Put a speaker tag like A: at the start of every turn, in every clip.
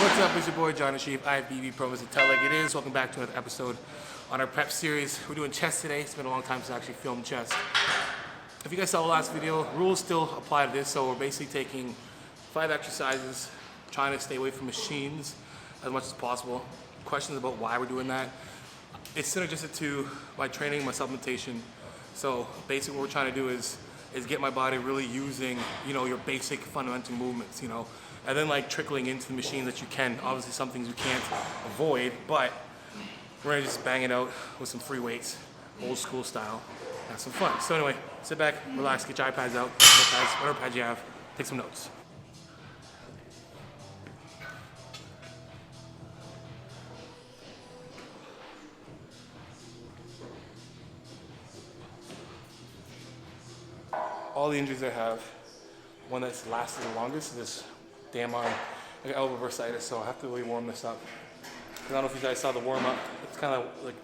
A: What's up, it's your boy John the Chief, Ifbb Pro, to tell like it is. Welcome back to another episode on our prep series. We're doing chest today. It's been a long time since I actually filmed chest. If you guys saw the last video, rules still apply to this, so we're basically taking 5 exercises, trying to stay away from machines as much as possible. Questions about why we're doing that. It's synergistic to my training, my supplementation. So basically what we're trying to do is get my body really using, your basic fundamental movements, and then like trickling into the machines that you can. Obviously some things you can't avoid, but we're gonna just bang it out with some free weights, old school style, have some fun. So anyway, sit back, relax, get your iPads out, whatever pads you have, take some notes. All the injuries I have, one that's lasted the longest is this damn arm. I got elbow bursitis, so I have to really warm this up. I don't know if you guys saw the warm up. It's kind of like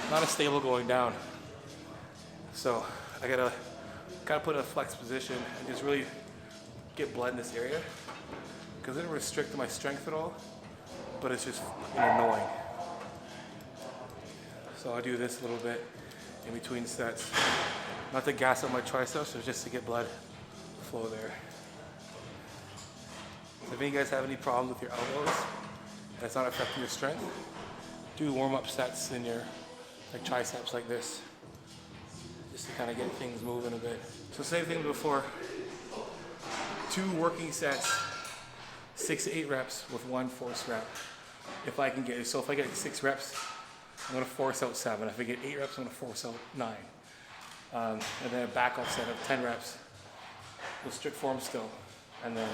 A: not as stable going down. So I gotta put in a flex position and just really get blood in this area, because it didn't restrict my strength at all, but it's just annoying. So I'll do this a little bit in between sets. Not to gas up my triceps, but just to get blood flow there. So if you guys have any problems with your elbows, and it's not affecting your strength, do warm-up sets in your triceps like this, just to kind of get things moving a bit. So same thing before, 2 working sets, 6 to 8 reps with 1 force rep, if I can get it. So if I get 6 reps, I'm gonna force out 7. If I get 8 reps, I'm gonna force out 9. And then a backup set of 10 reps with strict form still, and then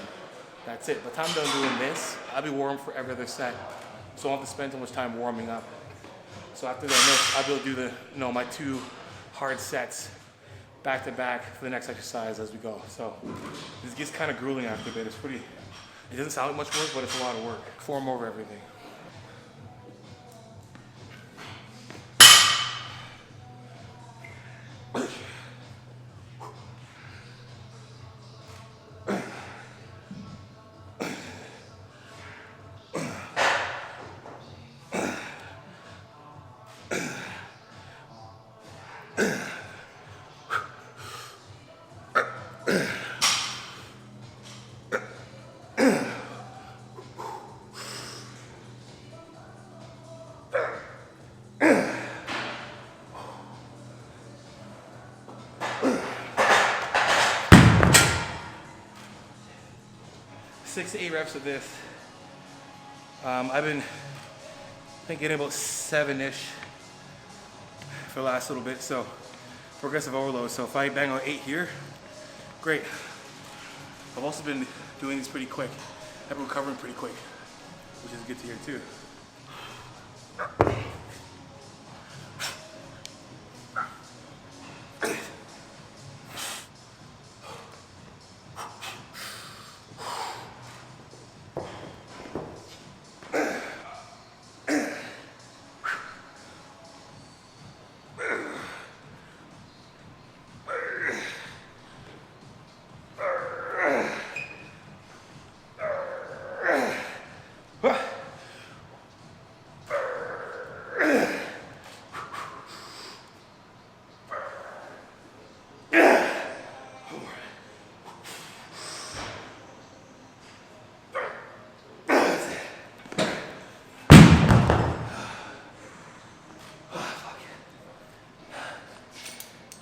A: that's it. By the time I'm done doing this, I'll be warm for every other set, so I don't have to spend too much time warming up. So after that, I'll be able to do my 2 hard sets back to back for the next exercise as we go. So this gets kind of grueling after a bit. It doesn't sound like much work, but it's a lot of work. Form over everything. Six to 8 reps of this. I've been getting about 7-ish for the last little bit, so progressive overload. So if I bang out 8 here, great. I've also been doing these pretty quick. I've been recovering pretty quick, which is good to hear too.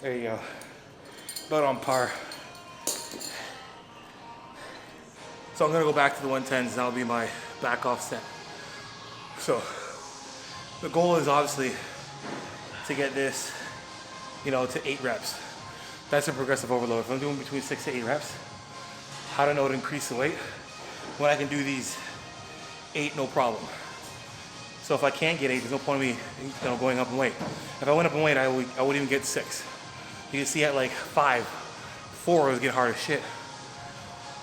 A: There you go, about on par. So I'm gonna go back to the 110s, that'll be my back off set. So the goal is obviously to get this, to 8 reps. That's a progressive overload. If I'm doing between 6 to 8 reps, how to know to increase the weight when I can do these 8, no problem. So if I can't get 8, there's no point in me going up in weight. If I went up in weight, I wouldn't even get 6. You can see at like 5, 4 was getting hard as shit.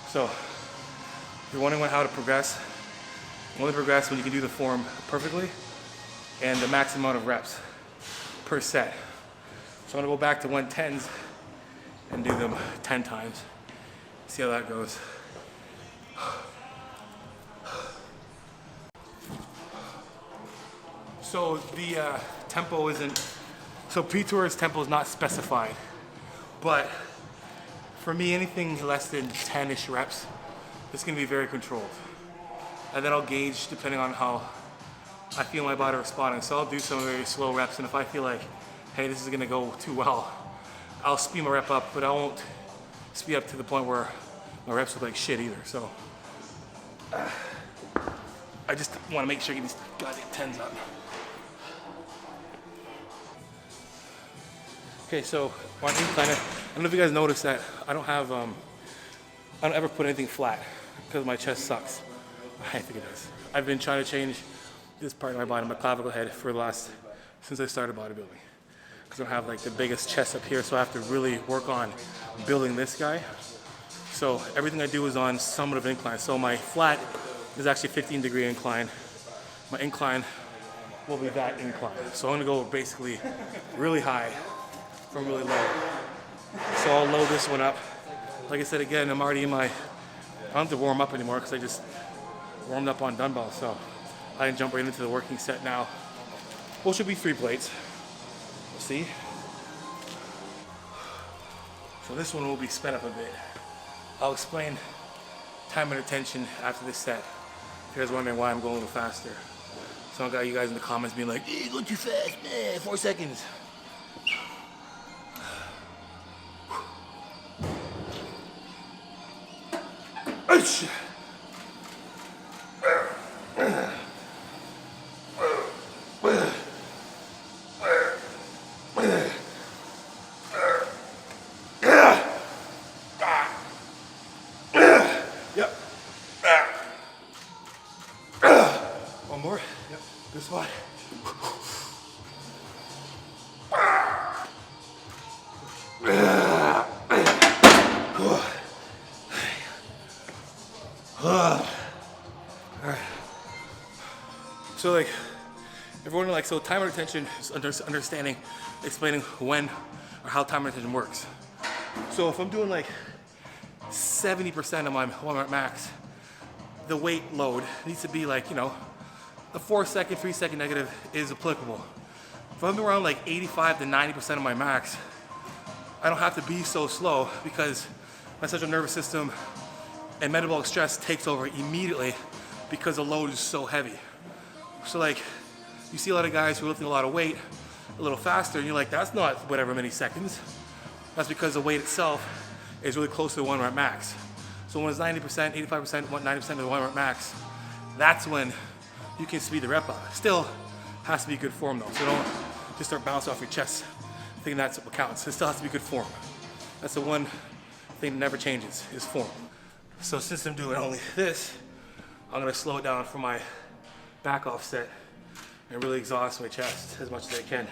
A: So if you're wondering how to progress, only progress when you can do the form perfectly and the max amount of reps per set. So I'm gonna go back to 110s and do them 10 times. See how that goes. So the tempo isn't, so P-Tour's tempo is not specified, but for me, anything less than 10-ish reps, it's gonna be very controlled. And then I'll gauge depending on how I feel my body responding. So I'll do some very slow reps, and if I feel like, hey, this is gonna go too well, I'll speed my rep up, but I won't speed up to the point where my reps look like shit either. So I just wanna make sure I get these goddamn 10s up. Okay, so on incline, I don't know if you guys noticed that I don't ever put anything flat because my chest sucks. I think it does. I've been trying to change this part of my body, my clavicle head, since I started bodybuilding. Because I don't have like the biggest chest up here, so I have to really work on building this guy. So everything I do is on somewhat of an incline. So my flat is actually 15-degree incline. My incline will be that incline. So I'm gonna go basically really high from really low. So I'll load this one up. Like I said again, I'm already in my, I don't have to warm up anymore because I just warmed up on dumbbell. So I can jump right into the working set now. Well, should be 3 plates. We'll see. So this one will be sped up a bit. I'll explain time and attention after this set. If you guys are wondering why I'm going a little faster. So I got you guys in the comments being like, hey, go too fast, man, 4 seconds. Yep. One more. Yep. Good spot. So like, everyone like, so time and attention is understanding, explaining when or how time and attention works. So if I'm doing like 70% of my 1 rep max, the weight load needs to be like, you know, the 4-second, 3-second negative is applicable. If I'm around like 85 to 90% of my max, I don't have to be so slow because my central nervous system and metabolic stress takes over immediately because the load is so heavy. So like, you see a lot of guys who are lifting a lot of weight a little faster, and you're like, that's not whatever many seconds. That's because the weight itself is really close to the 1 rep max. So when it's 90%, 85%, 90% of the 1 rep max, that's when you can speed the rep up. Still has to be good form though, so don't just start bouncing off your chest thinking that's what counts. It still has to be good form. That's the one thing that never changes, is form. So since I'm doing only this, I'm gonna slow it down for my back off set and really exhaust my chest as much as I can.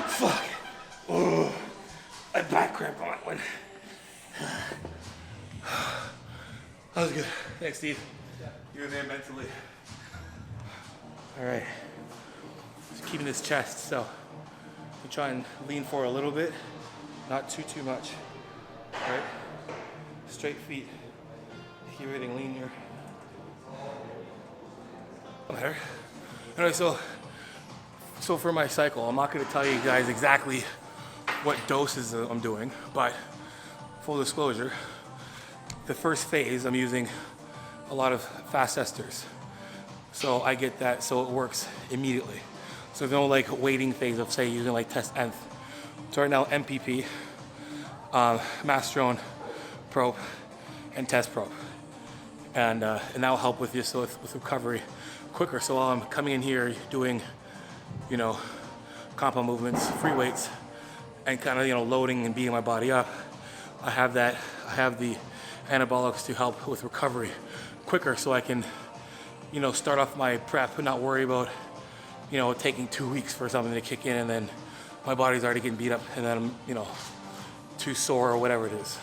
A: Fuck. Oh, I back cramp on that one. That was good. Thanks, Steve. You were there mentally. All right. Just keeping this chest, so you try and lean forward a little bit, not too much. All right. Straight feet. Keep everything lean here. Better. Anyway, so for my cycle, I'm not going to tell you guys exactly what doses I'm doing, but full disclosure, the first phase I'm using a lot of fast esters. So I get that, so it works immediately. So there's no like waiting phase of say using like test nth. So right now MPP, Masterone, probe, and test probe. And that will help with just with recovery quicker. So while I'm coming in here doing, you know, compound movements, free weights, and kind of, you know, loading and beating my body up, I have the anabolics to help with recovery quicker, so I can, you know, start off my prep and not worry about, you know, taking 2 weeks for something to kick in and then my body's already getting beat up and then I'm, you know, too sore or whatever it is.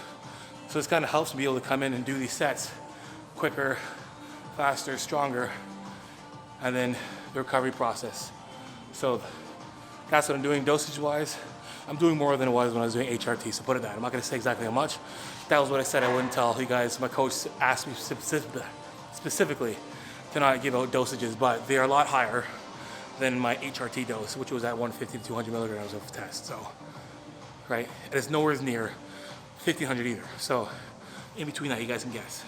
A: So this kind of helps me be able to come in and do these sets quicker, faster, stronger, and then the recovery process. So that's what I'm doing dosage wise. I'm doing more than it was when I was doing HRT, so put it that. I'm not gonna say exactly how much. That was what I said I wouldn't tell you guys. My coach asked me specifically to not give out dosages, but they are a lot higher than my HRT dose, which was at 150 to 200 milligrams of test, so, right? And it's nowhere near 1500 either. So in between that, you guys can guess.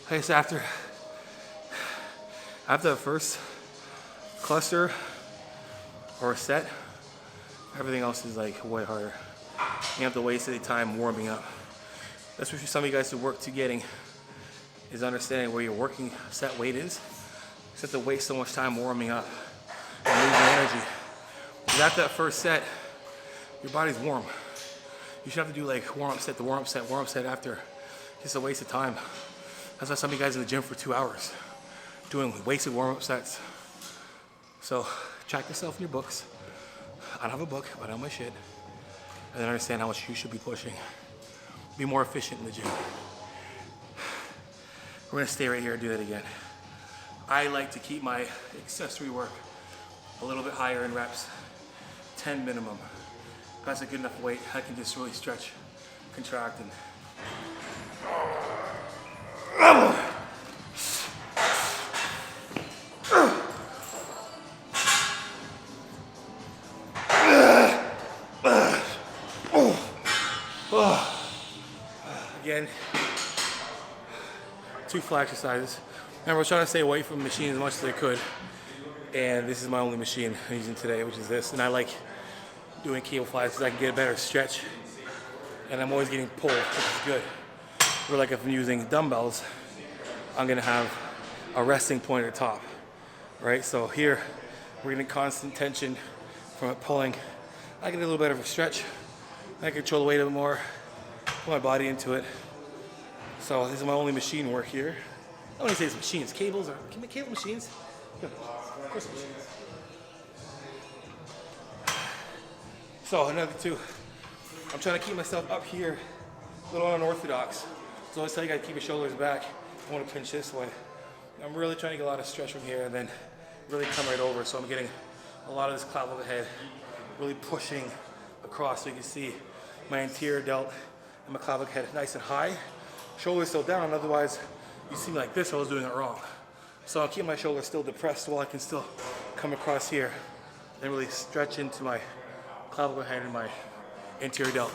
A: Okay, so after the first cluster or set, everything else is like way harder. You have to waste any time warming up. That's what some of you guys who work to getting is understanding where your working set weight is. You have to waste so much time warming up and losing energy. Because after that first set, your body's warm. You should have to do like warm up set to warm up set, warm up set after. Just a waste of time. That's why some of you guys in the gym for 2 hours doing wasted warm-up sets. So track yourself in your books. I don't have a book, but I know my shit. And then understand how much you should be pushing. Be more efficient in the gym. We're gonna stay right here and do that again. I like to keep my accessory work a little bit higher in reps, 10 minimum. If that's a good enough weight, I can just really stretch, contract, and again, 2 fly exercises. Remember, I was trying to stay away from machines as much as I could, and this is my only machine I'm using today, which is this. And I like doing cable flies because I can get a better stretch, and I'm always getting pulled, which is good. Or like if I'm using dumbbells, I'm gonna have a resting point at the top, right? So here, we're getting constant tension from it pulling. I get a little bit of a stretch. I control the weight a bit more, put my body into it. So this is my only machine work here. I don't even say it's machines, cables, or can we cable machines? Yeah, of course machines. So another 2, I'm trying to keep myself up here, a little unorthodox. So I always tell you guys, keep your shoulders back. I want to pinch this way. I'm really trying to get a lot of stretch from here and then really come right over. So I'm getting a lot of this clavicle head, really pushing across so you can see my anterior delt and my clavicle head nice and high. Shoulders still down, otherwise you see me like this, I was doing it wrong. So I'll keep my shoulders still depressed while I can still come across here and really stretch into my clavicle head and my anterior delt.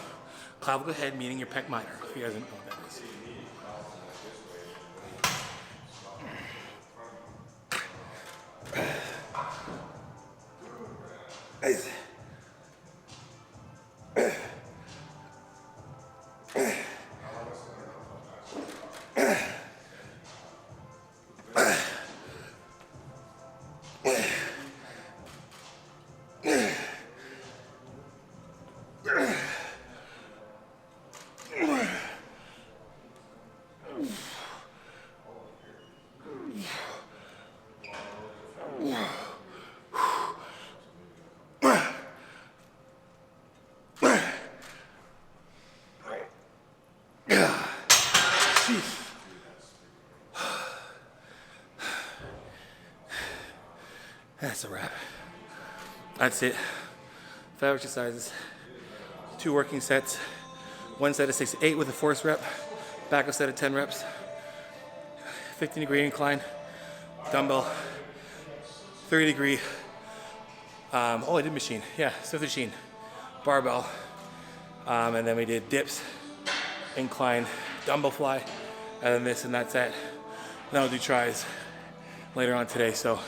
A: Clavicle head meaning your pec minor, if you guys don't know what that is. that's a wrap. That's it. 5 exercises, 2 working sets, 1 set of 6 to 8 with a force rep, backup set of 10 reps, 15-degree incline, dumbbell, 30-degree, I did machine, yeah, Swift machine, barbell, and then we did dips, incline, dumbbell fly, and then this, and that's it. Then I'll do tries later on today. So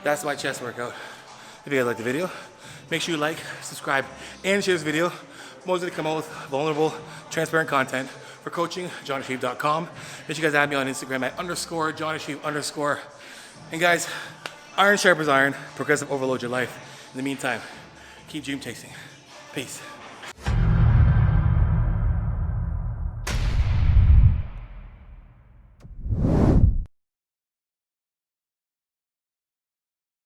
A: that's my chest workout. If you guys like the video, make sure you like, subscribe, and share this video. Mostly to come out with vulnerable, transparent content. For coaching, johnifbb.com. Make sure you guys add me on Instagram at _johnifbb_. And guys, iron sharpens iron. Progressive overload your life. In the meantime, keep dream chasing. Peace.